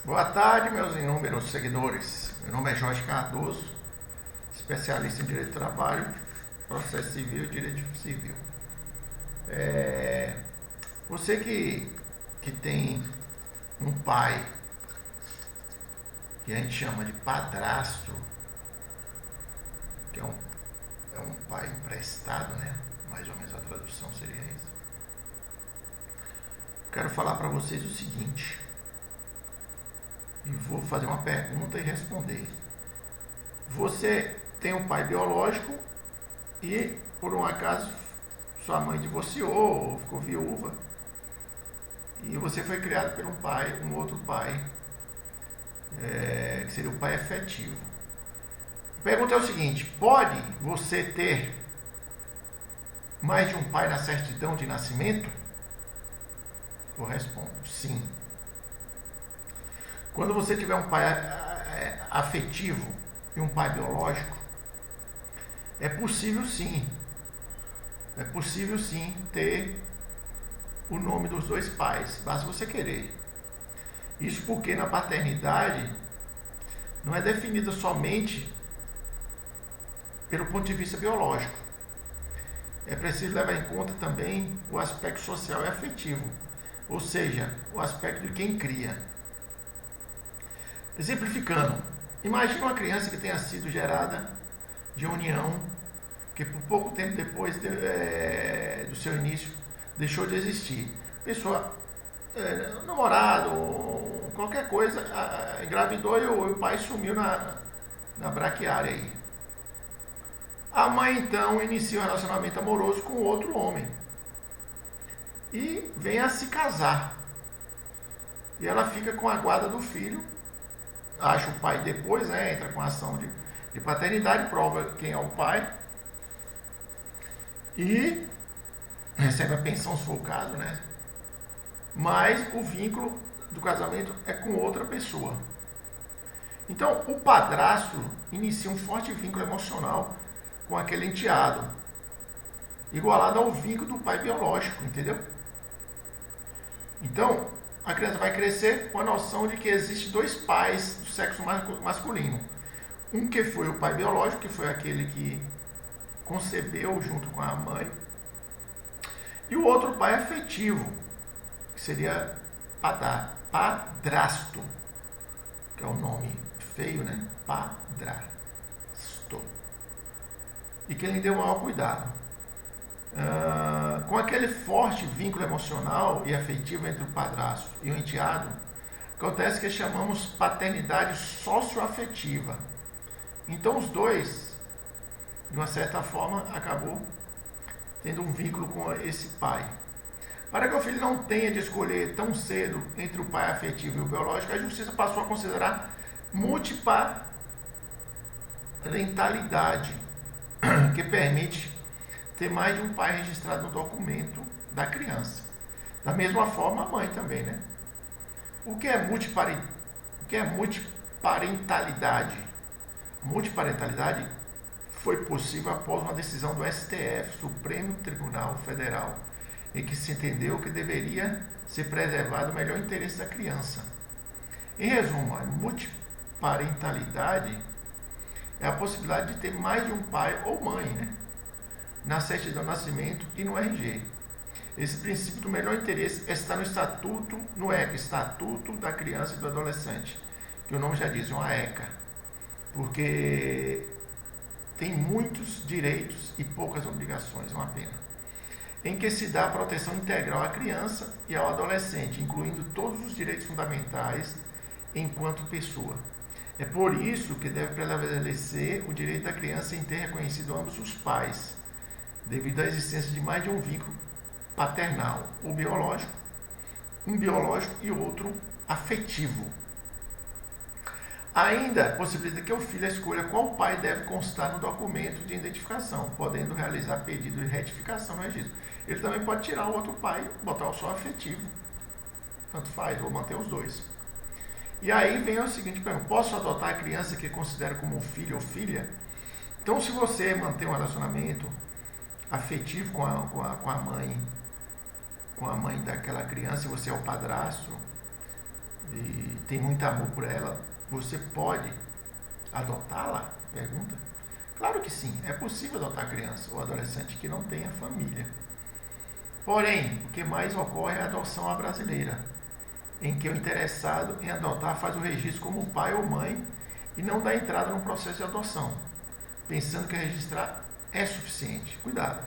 Boa tarde, meus inúmeros seguidores. Meu nome é Jorge Cardoso, especialista em Direito do Trabalho, Processo Civil e Direito Civil. Você que tem um pai que a gente chama de padrasto, que é um pai emprestado, né? Mais ou menos a tradução seria isso. Quero falar para vocês o seguinte, e vou fazer uma pergunta e responder. Você tem um pai biológico e, por um acaso, sua mãe divorciou ou ficou viúva e você foi criado por um outro pai, que seria o pai efetivo. A pergunta é o seguinte: pode você ter mais de um pai na certidão de nascimento? Eu respondo, sim. Quando você tiver um pai afetivo e um pai biológico, é possível sim ter o nome dos dois pais, basta você querer. Isso porque na paternidade não é definida somente pelo ponto de vista biológico. É preciso levar em conta também o aspecto social e afetivo, ou seja, o aspecto de quem cria. Exemplificando, imagine uma criança que tenha sido gerada de união, que por pouco tempo depois do seu início deixou de existir. Pessoa, namorado, qualquer coisa, engravidou e o pai sumiu na braquiária aí. A mãe então inicia um relacionamento amoroso com outro homem e vem a se casar. E ela fica com a guarda do filho, acha o pai depois, né, entra com a ação de paternidade, prova quem é o pai e recebe a pensão se for o caso, né? Mas o vínculo do casamento é com outra pessoa. Então, o padrasto inicia um forte vínculo emocional com aquele enteado, igualado ao vínculo do pai biológico, entendeu? Então, a criança vai crescer com a noção de que existe dois pais do sexo masculino. Um que foi o pai biológico, que foi aquele que concebeu junto com a mãe, e o outro pai afetivo, que seria padrasto, que é o nome feio, né? Padrasto. E que lhe deu o maior cuidado. Com aquele forte vínculo emocional e afetivo entre o padrasto e o enteado, acontece que chamamos paternidade socioafetiva. Então os dois, de uma certa forma, acabou tendo um vínculo com esse pai. Para que o filho não tenha de escolher tão cedo entre o pai afetivo e o biológico, a justiça passou a considerar multiparentalidade, que permite ter mais de um pai registrado no documento da criança. Da mesma forma, a mãe também, né? O que é multiparentalidade? Multiparentalidade foi possível após uma decisão do STF, Supremo Tribunal Federal, em que se entendeu que deveria ser preservado o melhor interesse da criança. Em resumo, a multiparentalidade é a possibilidade de ter mais de um pai ou mãe, né? Na certidão de nascimento e no RG. Esse princípio do melhor interesse está no Estatuto da Criança e do Adolescente, que o nome já diz, uma ECA, porque tem muitos direitos e poucas obrigações, uma pena, em que se dá proteção integral à criança e ao adolescente, incluindo todos os direitos fundamentais enquanto pessoa. É por isso que deve prevalecer o direito da criança em ter reconhecido ambos os pais, devido à existência de mais de um vínculo paternal, o biológico, um biológico e outro afetivo. Ainda possibilita que o filho escolha qual pai deve constar no documento de identificação, podendo realizar pedido de retificação no registro. Ele também pode tirar o outro pai e botar o só afetivo. Tanto faz, ou manter os dois. E aí vem o seguinte pergunta: posso adotar a criança que considero como filho ou filha? Então, se você manter um relacionamento afetivo com a mãe daquela criança, e você é o padrasto, e tem muito amor por ela, você pode adotá-la? Pergunta. Claro que sim, é possível adotar criança ou adolescente que não tenha família. Porém, o que mais ocorre é a adoção à brasileira, em que o interessado em adotar faz o registro como pai ou mãe e não dá entrada no processo de adoção, pensando que registrar é suficiente. Cuidado,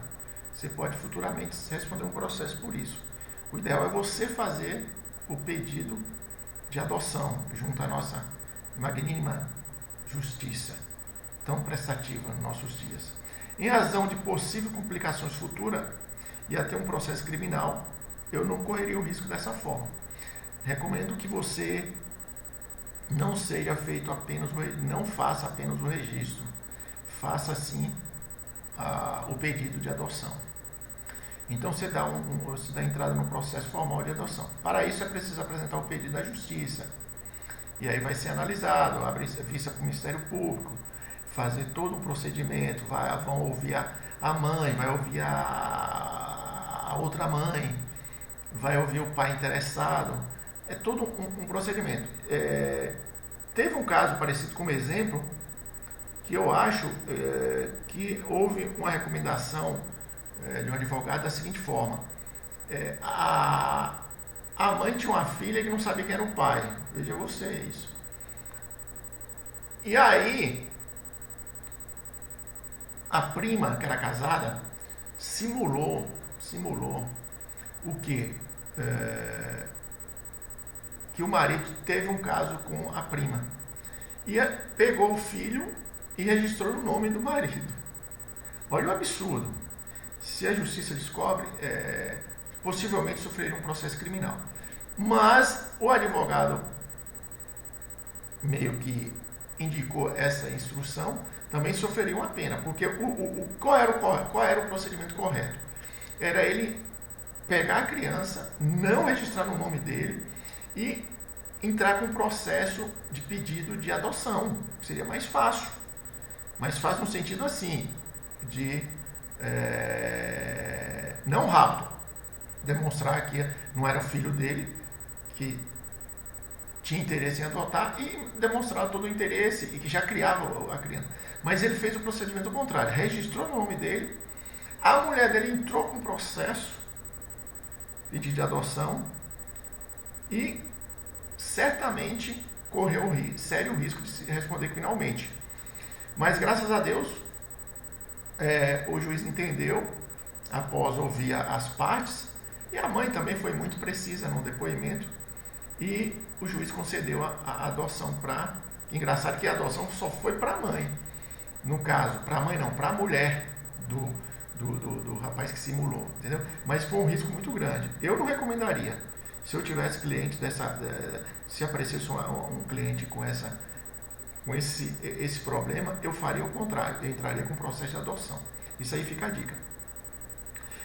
você pode futuramente responder um processo por isso. O ideal é você fazer o pedido de adoção junto à nossa magnânima justiça, tão prestativa nos nossos dias. Em razão de possíveis complicações futuras e até um processo criminal, eu não correria o risco dessa forma. Recomendo que você não seja feito apenas, não faça apenas o registro, faça sim o pedido de adoção. Então você você dá entrada no processo formal de adoção. Para isso é preciso apresentar o pedido à justiça. E aí vai ser analisado, abre vista para o Ministério Público, fazer todo um procedimento, vão ouvir a mãe, vai ouvir a outra mãe, vai ouvir o pai interessado. É todo um procedimento. Teve um caso parecido como exemplo, que eu acho que houve uma recomendação de um advogado da seguinte forma. A mãe tinha uma filha que não sabia quem era o pai. Veja você isso. E aí, a prima, que era casada, simulou o quê? Que o marido teve um caso com a prima. E pegou o filho e registrou o nome do marido. Olha o absurdo. Se a justiça descobre, possivelmente sofreria um processo criminal. Mas o advogado meio que indicou essa instrução, também sofreria uma pena, porque qual era o procedimento correto? Era ele pegar a criança, não registrar no nome dele e entrar com um processo de pedido de adoção. Seria mais fácil. Mais fácil no sentido assim, de não rápido, demonstrar que não era filho dele, que tinha interesse em adotar e demonstrar todo o interesse e que já criava a criança. Mas ele fez o procedimento contrário, registrou o nome dele, a mulher dele entrou com o processo de adoção e certamente correu sério risco de se responder criminalmente. Mas graças a Deus, o juiz entendeu, após ouvir as partes, e a mãe também foi muito precisa no depoimento, e o juiz concedeu a adoção para... Engraçado que a adoção só foi para a mãe. No caso, para a mãe não, para a mulher do rapaz que simulou, entendeu? Mas foi um risco muito grande. Eu não recomendaria. Se eu tivesse cliente se aparecesse um cliente com esse problema, eu faria o contrário, eu entraria com o processo de adoção. Isso aí fica a dica.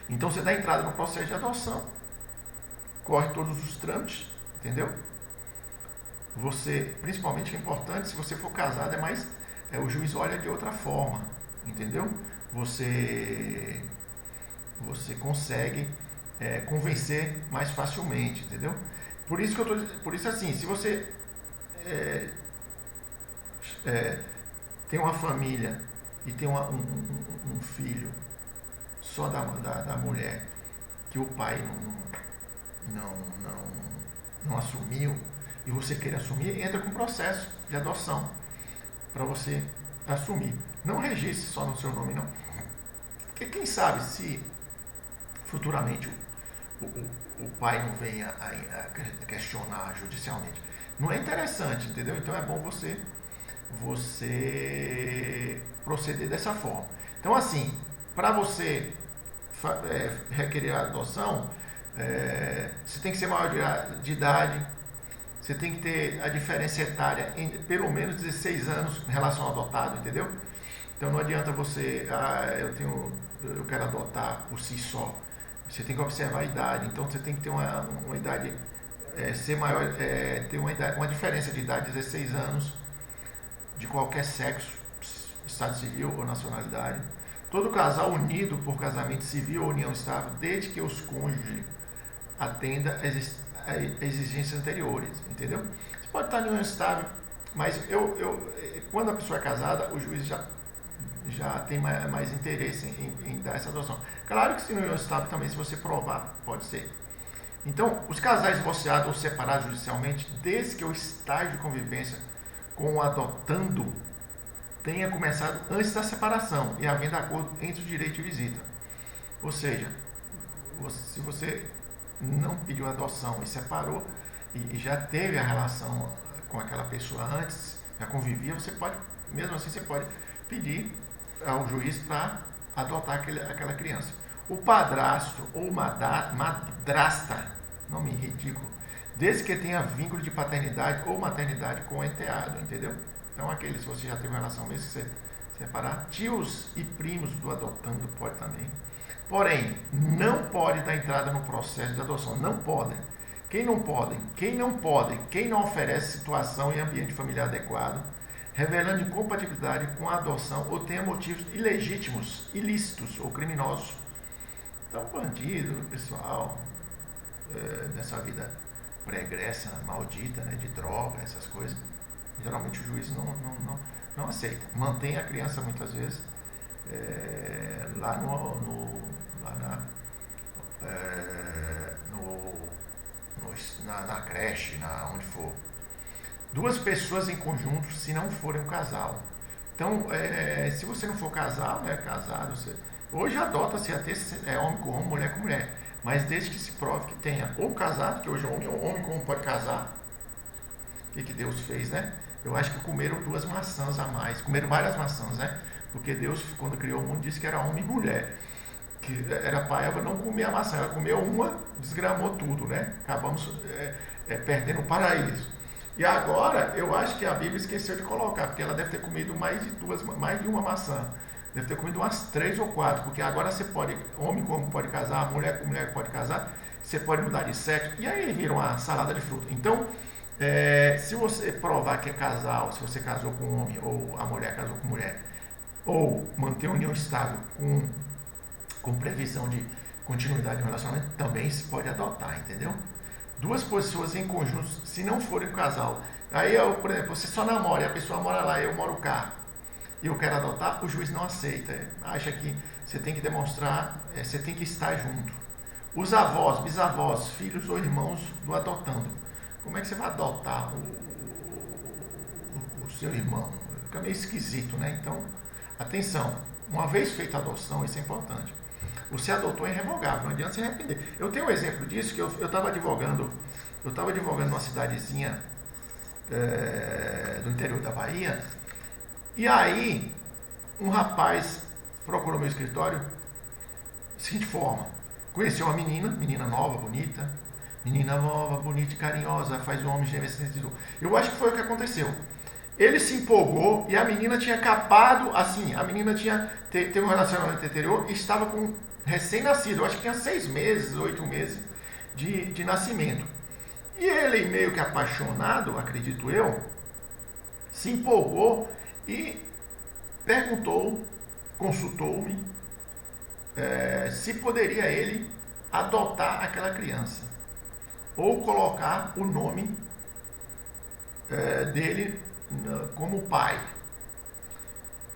Então você dá entrada no processo de adoção, corre todos os trâmites, entendeu? Você, principalmente é importante, se você for casado, o juiz olha de outra forma, entendeu? Você consegue convencer mais facilmente, entendeu? Por isso assim, se você tem uma família e tem um filho só da mulher que o pai não assumiu e você queira assumir, entra com processo de adoção para você assumir. Não registre só no seu nome, não. Porque quem sabe se futuramente o pai não venha a questionar judicialmente. Não é interessante, entendeu? Então é bom você proceder dessa forma. Então assim, para você requerer a adoção, você tem que ser maior de idade, você tem que ter a diferença etária em pelo menos 16 anos em relação ao adotado, entendeu? Então não adianta você, eu quero adotar por si só. Você tem que observar a idade, então você tem que ter uma idade, ser maior, ter uma diferença de idade de 16 anos, de qualquer sexo, estado civil ou nacionalidade. Todo casal unido por casamento civil ou união estável, desde que os cônjuges atenda exigências anteriores, entendeu? Você pode estar em união estável, mas quando a pessoa é casada, o juiz já tem mais interesse em dar essa adoção. Claro que se não é estável também, se você provar, pode ser. Então, os casais divorciados ou separados judicialmente, desde que o estágio de convivência com o adotando tenha começado antes da separação e havendo acordo entre o direito de visita. Ou seja, se você não pediu adoção e separou e já teve a relação com aquela pessoa antes, já convivia, você pode, mesmo assim, você pode pedir ao juiz para adotar aquela criança. O padrasto ou madrasta, nome ridículo, desde que tenha vínculo de paternidade ou maternidade com o enteado, entendeu? Então, se você já teve uma relação mesmo, você separar, tios e primos do adotando pode também. Porém, não pode dar entrada no processo de adoção. Não podem. Quem não oferece situação e ambiente familiar adequado, revelando incompatibilidade com a adoção ou tenha motivos ilegítimos, ilícitos ou criminosos. Então, bandido, pessoal, nessa vida pregressa, maldita, né, de droga, essas coisas, geralmente o juiz não aceita. Mantém a criança muitas vezes na creche, onde for. Duas pessoas em conjunto, se não forem um casal. Então, se você não for casal, casado, hoje adota-se até homem com homem, mulher com mulher. Mas desde que se prove que tenha ou casado, que hoje homem com homem pode casar. O que Deus fez, né? Eu acho que comeram 2 maçãs a mais. Comeram várias maçãs, né? Porque Deus, quando criou o mundo, disse que era homem e mulher. Que era para Eva não comer a maçã. Ela comeu uma, desgramou tudo, né? Acabamos perdendo o paraíso. E agora, eu acho que a Bíblia esqueceu de colocar, porque ela deve ter comido mais de uma maçã. Deve ter comido umas 3 ou 4, porque agora você pode, homem com homem pode casar, mulher com mulher pode casar, você pode mudar de sexo, e aí vira uma salada de fruta. Então, se você provar que é casal, se você casou com um homem, ou a mulher casou com mulher, ou manter uma união estável com previsão de continuidade de relacionamento, também se pode adotar, entendeu? 2 pessoas em conjunto, se não forem um casal. Aí, por exemplo, você só namora e a pessoa mora lá, eu moro cá, e eu quero adotar, o juiz não aceita. Acha que você tem que demonstrar, você tem que estar junto. Os avós, bisavós, filhos ou irmãos do adotando. Como é que você vai adotar o seu irmão? Fica meio esquisito, né? Então, atenção, uma vez feita a adoção, isso é importante. Você adotou é irrevogável, não adianta se arrepender. Eu tenho um exemplo disso, que eu estava advogando numa cidadezinha do interior da Bahia, e aí um rapaz procurou meu escritório da seguinte forma: conheceu uma menina nova, bonita, e carinhosa, faz o homem gemer sem sentido. Eu acho que foi o que aconteceu. Ele se empolgou e a menina tinha acabado, assim, a menina teve um relacionamento anterior e estava com recém-nascido, eu acho que tinha 6 meses, 8 meses de nascimento. E ele, meio que apaixonado, acredito eu, se empolgou e consultou-me se poderia ele adotar aquela criança ou colocar o nome dele como pai.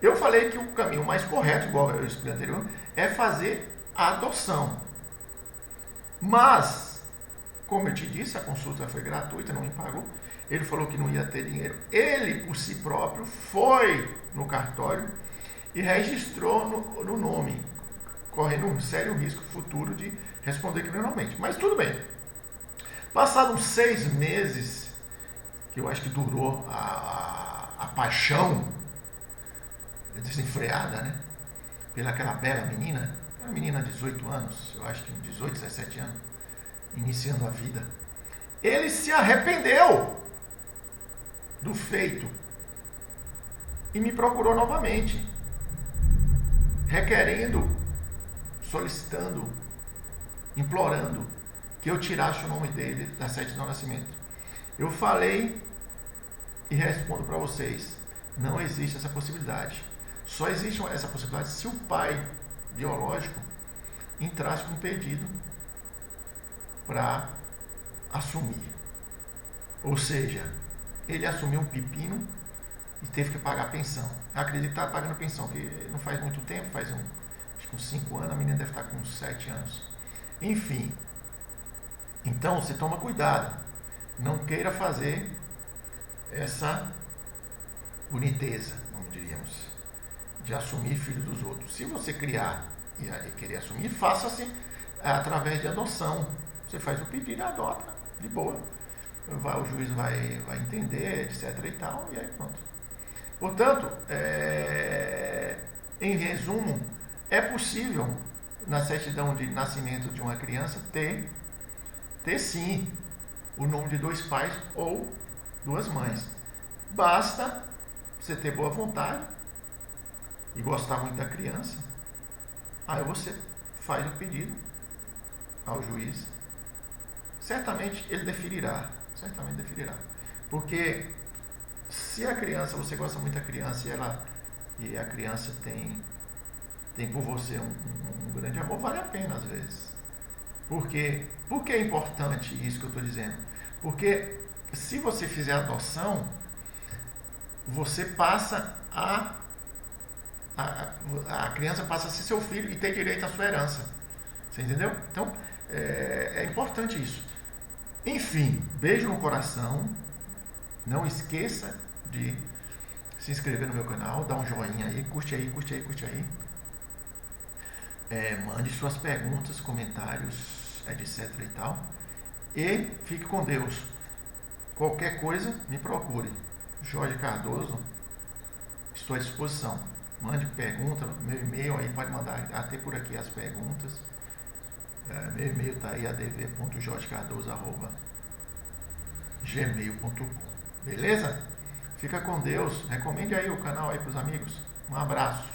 Eu falei que o caminho mais correto, igual eu expliquei anterior, é fazer a adoção. Mas, como eu te disse, a consulta foi gratuita, não me pagou. Ele falou que não ia ter dinheiro. Ele, por si próprio, foi no cartório e registrou no nome, correndo um sério risco futuro de responder criminalmente. Mas tudo bem. Passados 6 meses, que eu acho que durou a paixão desenfreada, né? Pelaquela bela menina, uma menina de 18 anos, eu acho que 18, 17 anos, iniciando a vida. Ele se arrependeu do feito e me procurou novamente, requerendo, solicitando, implorando que eu tirasse o nome dele da certidão de nascimento. Eu falei e respondo para vocês: não existe essa possibilidade. Só existe essa possibilidade se o pai biológico entrasse com um pedido para assumir. Ou seja, ele assumiu um pepino e teve que pagar a pensão. Acredito que está pagando pensão, que não faz muito tempo, acho que uns 5 anos, a menina deve estar com uns 7 anos. Enfim, então você toma cuidado. Não queira fazer essa boniteza, como diríamos, de assumir filho dos outros. Se você criar e querer assumir, faça-se através de adoção. Você faz o pedido e adota, de boa. O juiz vai entender, etc. e tal, e aí pronto. Portanto, em resumo, é possível, na certidão de nascimento de uma criança, ter sim o nome de 2 pais ou 2 mães. Basta você ter boa vontade e gostar muito da criança. Aí você faz o pedido ao juiz. Certamente ele deferirá. Porque se a criança, você gosta muito da criança e a criança tem por você um grande amor, vale a pena às vezes. Por que é importante isso que eu estou dizendo? Porque se você fizer adoção, você passa a criança passa a ser seu filho e ter direito à sua herança. Você entendeu? Então, é importante isso. Enfim, beijo no coração. Não esqueça de se inscrever no meu canal, dar um joinha aí, curte aí. Mande suas perguntas, comentários, etc e tal. E fique com Deus. Qualquer coisa, me procure. Jorge Cardoso, estou à disposição. Mande pergunta, meu e-mail aí, pode mandar até por aqui as perguntas. Meu e-mail está aí, adv.jorgecardoso@gmail.com. Beleza? Fica com Deus. Recomende aí o canal aí para os amigos. Um abraço.